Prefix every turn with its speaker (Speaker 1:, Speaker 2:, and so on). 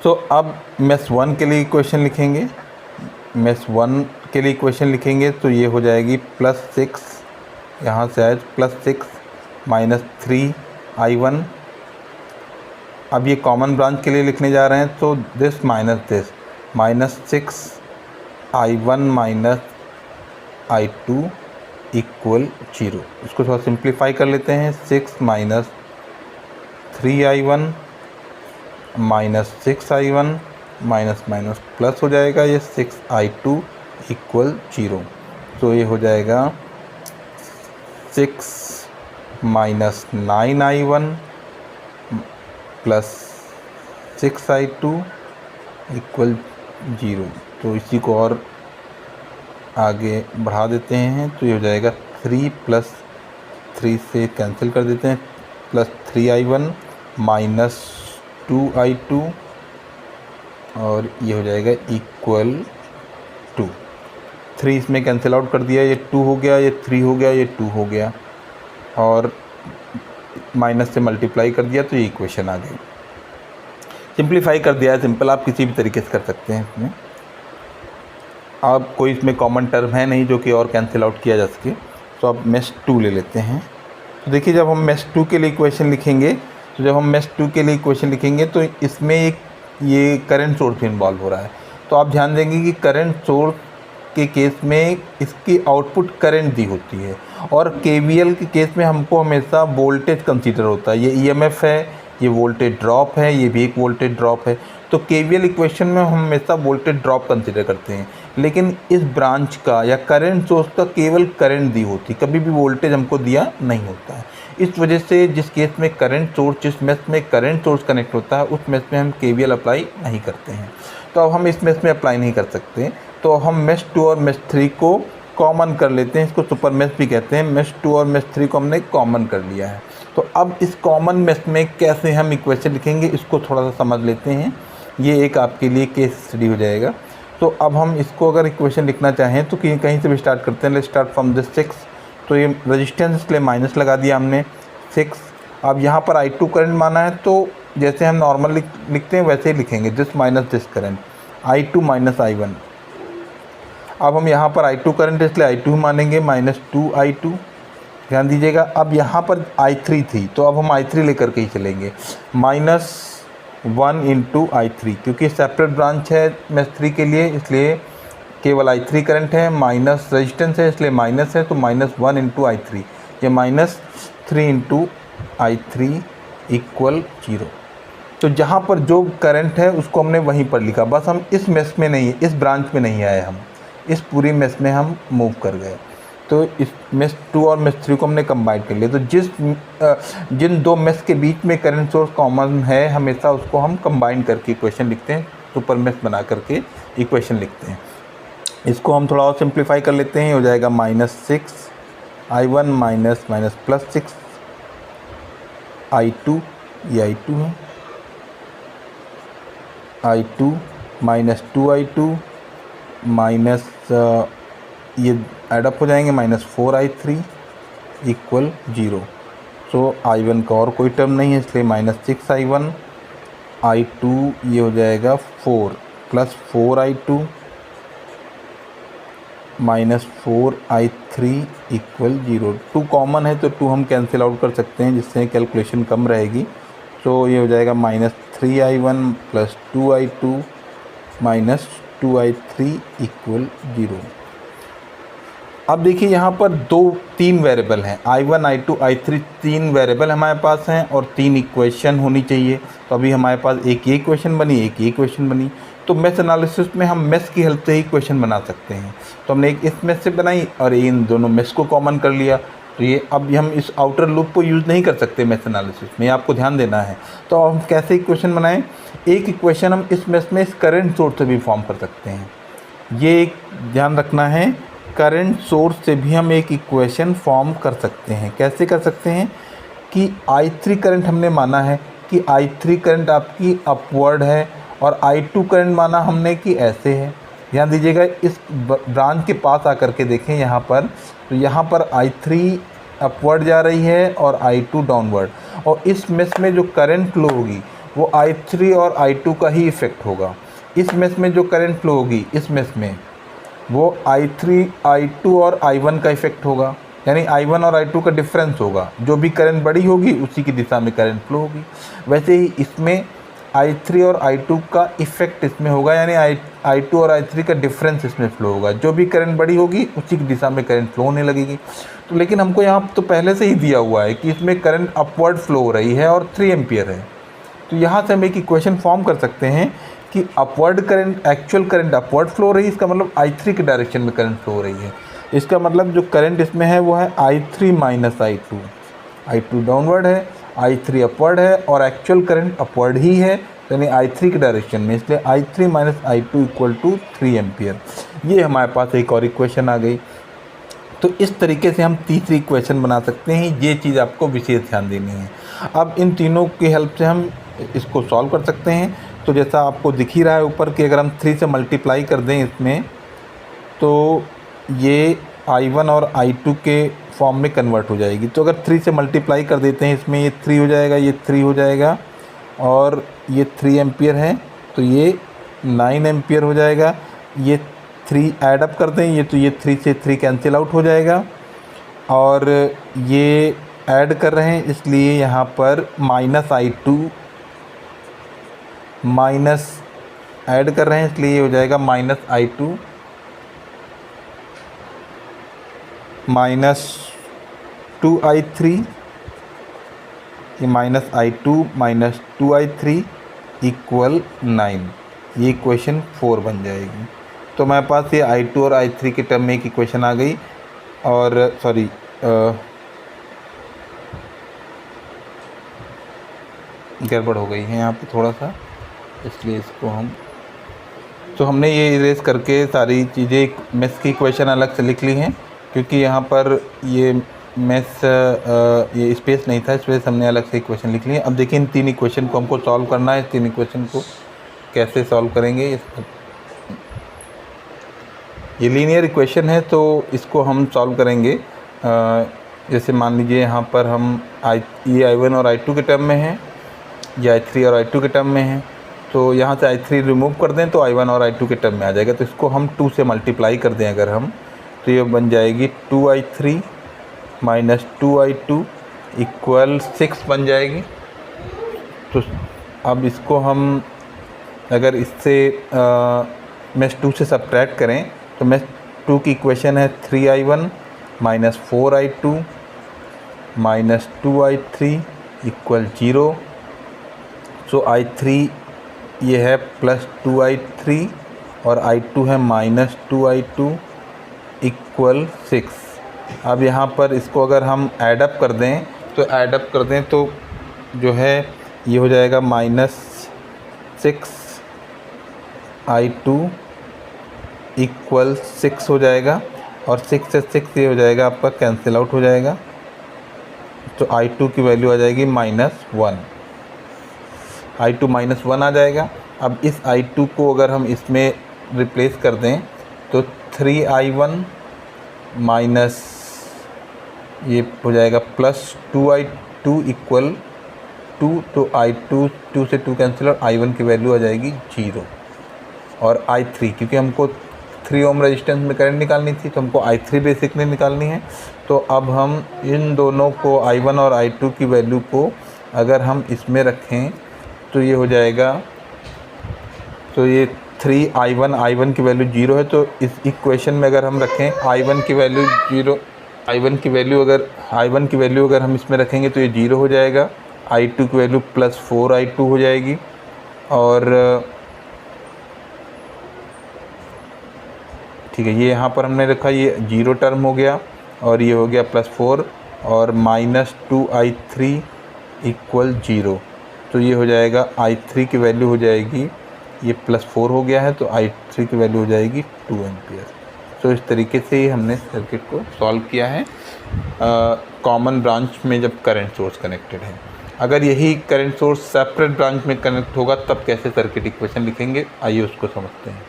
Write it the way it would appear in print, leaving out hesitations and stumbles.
Speaker 1: तो अब मेस 1 के लिए इक्वेशन लिखेंगे। मेस 1 के लिए इक्वेशन लिखेंगे तो ये हो जाएगी +6, यहाँ से आए +6 -3i1। अब ये कॉमन ब्रांच के लिए लिखने जा रहे हैं तो this minus this, -6i1 -i2 = 0। इसको थोड़ा सिंप्लीफाई कर लेते हैं। 6 -3i1 -6i1 minus minus plus हो जाएगा, ये 6i2 = 0। तो ये हो जाएगा 6 -9i1 + 6i2 = 0। तो इसी को और आगे बढ़ा देते हैं तो ये हो जाएगा 3 + 3 से कैंसिल कर देते हैं, +3i1 -2i2 और ये हो जाएगा = 3 इसमें कैंसिल आउट कर दिया, ये 2 हो गया, ये 3 हो गया, ये 2 हो गया और माइनस से मल्टीप्लाई कर दिया तो ये इक्वेशन आ गई। सिंप्लीफाई कर दिया है, सिंपल आप किसी भी तरीके से कर सकते हैं इसमें। अब कोई इसमें कॉमन टर्म है नहीं जो कि और कैंसिल आउट किया जा सके, तो अब मेश 2 ले लेते हैं। तो देखिए जब हम मेश 2 के लिए इक्वेशन लिखेंगे तो इसमें एक ये करंट सोर्स भी इन्वॉल्व हो रहा है। तो आप ध्यान देंगे कि करंट सोर्स के केस में इसकी आउटपुट करंट दी होती है और केवीएल के केस में हमको हमेशा वोल्टेज कंसीडर होता है। ये ईएमएफ है, ये वोल्टेज ड्रॉप है, ये भी एक वोल्टेज ड्रॉप है। तो केवीएल इक्वेशन में हम हमेशा वोल्टेज ड्रॉप कंसीडर करते हैं, लेकिन इस ब्रांच का या करंट सोर्स का केवल करंट दी होती, कभी भी वोल्टेज हमको दिया नहीं होता है। इस वजह से जिस केस में करंट सोर्स, जिस मेश में करंट सोर्स कनेक्ट होता है उस मेश में हम केवीएल अप्लाई नहीं करते हैं। तो अब हम इस मेश में अप्लाई नहीं कर सकते, तो हम मेश 2 और मेश 3 को कॉमन कर लेते हैं। इसको सुपर मेश भी कहते हैं। मेश 2 और मेश 3 को हमने कॉमन कर लिया है। तो अब इस कॉमन मेश में कैसे हम इक्वेशन लिखेंगे इसको थोड़ा सा समझ लेते हैं। ये एक आपके लिए केस स्टडी हो जाएगा। तो अब हम इसको अगर इक्वेशन लिखना चाहें तो कहीं से भी स्टार्ट करते हैं। Let's start from this 6। तो ये रेजिस्टेंस इसके लिए माइनस लगा दिया हमने 6। अब यहाँ पर I2 करंट माना है तो जैसे हम नॉर्मल लिखते हैं वैसे ही लिखेंगे, this minus this current, I2 - I1। अब हम यहाँ पर I2 करंट इसलिए I2 मानेंगे, -2i2। ध्यान दीजिएगा। अब यहाँ पर I3 थी तो अब हम I3 लेकर के ही चलेंगे, -1 × I3, क्योंकि सेपरेट ब्रांच है मेश 3 के लिए इसलिए केवल I3 करंट है, माइनस रेजिस्टेंस है इसलिए माइनस है तो -1 × I3, ये -3 × I3 = 0। तो जहाँ पर जो करंट है उसको हमने वहीं पर लिखा, बस हम इस मेश में नहीं, इस ब्रांच में नहीं आए, हम इस पूरी मेश में हम मूव कर गए। तो इस मेश 2 और मेश 3 को हमने कंबाइन कर लिया। तो जिन दो मेश के बीच में करंट सोर्स कॉमन है हमेशा उसको हम कंबाइन करके इक्वेशन लिखते हैं, सुपर मेश बना करके इक्वेशन लिखते हैं। इसको हम थोड़ा और सिंप्लीफाई कर लेते हैं। हो जाएगा -6i1 +6i2, ये I2 है, I2 -2i2 माइनस ये एडअप हो जाएंगे, -4i3 = 0। तो I1 का और कोई टर्म नहीं है इसलिए -6i1, I2 ये हो जाएगा 4 + 4i2 -4i3 = 0। 2 कॉमन है तो 2 हम कैंसिल आउट कर सकते हैं जिससे कैलकुलेशन कम रहेगी। तो ये हो जाएगा -3i1 + 2i2 -2i3 = 0। अब देखिए यहाँ पर 3 वेरिएबल हैं, I1 I2 I3, 3 वेरिएबल हमारे पास हैं और 3 इक्वेशन होनी चाहिए। तो अभी हमारे पास एक ये इक्वेशन बनी, एक ये इक्वेशन बनी। तो मेश एनालिसिस में हम मेश की हेल्प से ही इक्वेशन बना सकते हैं। तो हमने एक इस मेश से बनाई और इन दोनों मेश को कॉमन कर लिया। तो ये अब हम इस आउटर लूप को यूज़ नहीं कर सकते मेश एनालिसिस में, आपको ध्यान देना है। तो हम कैसे इक्वेशन बनाएं? एक इक्वेशन हम इस मेश में इस करंट सोर्स से भी फॉर्म कर सकते हैं। ये एक ध्यान रखना है, करंट सोर्स से भी हम एक इक्वेशन फॉर्म कर सकते हैं। कैसे कर सकते हैं कि I3 करंट हमने माना है कि I3 करंट आपकी अपवर्ड है और I2 करंट माना हमने कि ऐसे है। ध्यान दीजिएगा, इस ब्रांच के पास आकर के देखें यहाँ पर, तो यहाँ पर I3 अपवर्ड जा रही है और I2 डाउनवर्ड, और इस मेश में जो करंट फ्लो होगी वो I3 और I2 का ही इफ़ेक्ट होगा। इस मेश में जो करंट फ्लो होगी इस मेश में वो I3, I2 और I1 का इफ़ेक्ट होगा, यानी I1 और I2 का डिफरेंस होगा। जो भी करंट बड़ी होगी उसी की दिशा में करंट फ्लो होगी। वैसे ही इसमें I3 और I2 का इफ़ेक्ट इसमें होगा, यानी I2 और I3 का डिफरेंस इसमें फ्लो होगा। जो भी करंट बड़ी होगी उसी की दिशा में करंट फ्लो होने लगेगी। तो लेकिन हमको यहाँ तो पहले से ही दिया हुआ है कि इसमें करंट अपवर्ड फ्लो हो रही है और 3 एम्पियर है। तो यहाँ से हम एक इक्वेशन फॉर्म कर सकते हैं कि upward current, actual current upward flow हो रही है, इसका मतलब I3 के डायरेक्शन में करंट फ्लो हो रही है। इसका मतलब जो करंट इसमें है वो है I3 minus I2। I2 downward है, I3 अपवर्ड है और एक्चुअल करंट अपवर्ड ही है, यानी I3 के डायरेक्शन में, इसलिए I3 minus I2 equal to 3 ampere. ये हमारे पास एक और इक्वेशन आ गई। तो इस तरीके से हम तीसरी इक्वेशन बना सकते हैं। ये चीज़ आपको विशेष ध्यान देनी है। अब इन तीनों की हेल्प से हम इसको सॉल्व कर सकते हैं। तो जैसा आपको दिख ही रहा है ऊपर कि अगर हम 3 से मल्टीप्लाई कर दें इसमें, तो ये I1 और I2 के फॉर्म में कन्वर्ट हो जाएगी। तो अगर 3 से मल्टीप्लाई कर देते हैं इसमें, ये 3 हो जाएगा, ये 3 हो जाएगा और ये 3 एम्पियर है तो ये 9 एम्पियर हो जाएगा। ये 3 ऐड अप कर दें, ये तो ये 3 से 3 कैंसिल आउट हो जाएगा और ये ऐड कर रहे हैं इसलिए यहाँ पर माइनस I2 माइनस ऐड कर रहे हैं इसलिए ये हो जाएगा माइनस I2 माइनस 2I3, ये minus I2 minus 2I3 equal 9। ये इक्वेशन 4 बन जाएगी। तो हमारे पास ये I2 और I3 के टर्म में एक इक्वेशन आ गई। और सॉरी, गड़बड़ हो गई है यहाँ पे थोड़ा सा, इसलिए इसको तो हमने ये इरेज करके सारी चीज़ें मेश की इक्वेशन अलग से लिख ली हैं, क्योंकि यहाँ पर ये मेश ये स्पेस नहीं था, इस वजह से हमने अलग से इक्वेशन लिख ली है। अब देखिए इन 3 इक्वेशन को हमको सॉल्व करना है। 3 इक्वेशन को कैसे सॉल्व करेंगे, ये लीनियर इक्वेशन है तो इसको हम सॉल्व करेंगे। जैसे मान लीजिए यहाँ पर हम ये I1 और I2 के टर्म में है, ये I3 और I2 के टर्म में है। तो यहाँ से I3 रिमूव कर दें तो I1 और I2 के टर्म में आ जाएगा। तो इसको हम 2 से मल्टीप्लाई कर दें अगर हम, तो ये बन जाएगी 2I3 माइनस 2I2 इक्वल 6 बन जाएगी। तो अब इसको हम अगर इससे मेश 2 से सब्ट्रैक्ट करें तो मेश 2 की इक्वेशन है 3I1 minus 4I2 minus 2I3 equal 0। सो I3 ये है प्लस 2I3 और I2 है माइनस 2I2 इक्वल 6। अब यहाँ पर इसको अगर हम ऐडअप कर दें तो जो है ये हो जाएगा माइनस 6I2 इक्वल 6 हो जाएगा और 6 से 6 ये हो जाएगा आपका कैंसिल आउट हो जाएगा। तो I2 की वैल्यू आ जाएगी -1, I2 -1 आ जाएगा। अब इस I2 को अगर हम इसमें रिप्लेस कर दें तो 3I1 माइनस ये हो जाएगा प्लस 2I2 इक्वल 2। तो I2 2 से 2 कैंसिल और I1 की वैल्यू आ जाएगी 0। और I3 क्योंकि हमको 3 ओम रेजिस्टेंस में करंट निकालनी थी तो हमको I3 बेसिकली निकालनी है। तो अब हम इन दोनों को I1 और I2 की वैल्यू को अगर हम इसमें रखें तो ये हो जाएगा, तो ये 3I1 की वैल्यू 0 है। तो इस इक्वेशन में अगर हम रखें I1 की वैल्यू 0, I1 की वैल्यू अगर हम इसमें रखेंगे तो ये 0 हो जाएगा। I2 की वैल्यू प्लस 4I2 हो जाएगी और ठीक है, ये यहाँ पर हमने रखा, ये 0 टर्म हो गया और ये हो गया +4 और -2I3 इक्वल 0। तो ये हो जाएगा I3 की वैल्यू हो जाएगी, ये +4 हो गया है तो I3 की वैल्यू हो जाएगी 2 एम्पियर। तो इस तरीके से ही हमने सर्किट को सॉल्व किया है कॉमन ब्रांच में जब करंट सोर्स कनेक्टेड है। अगर यही करंट सोर्स सेपरेट ब्रांच में कनेक्ट होगा तब कैसे सर्किट इक्वेशन लिखेंगे, आइए उसको समझते हैं।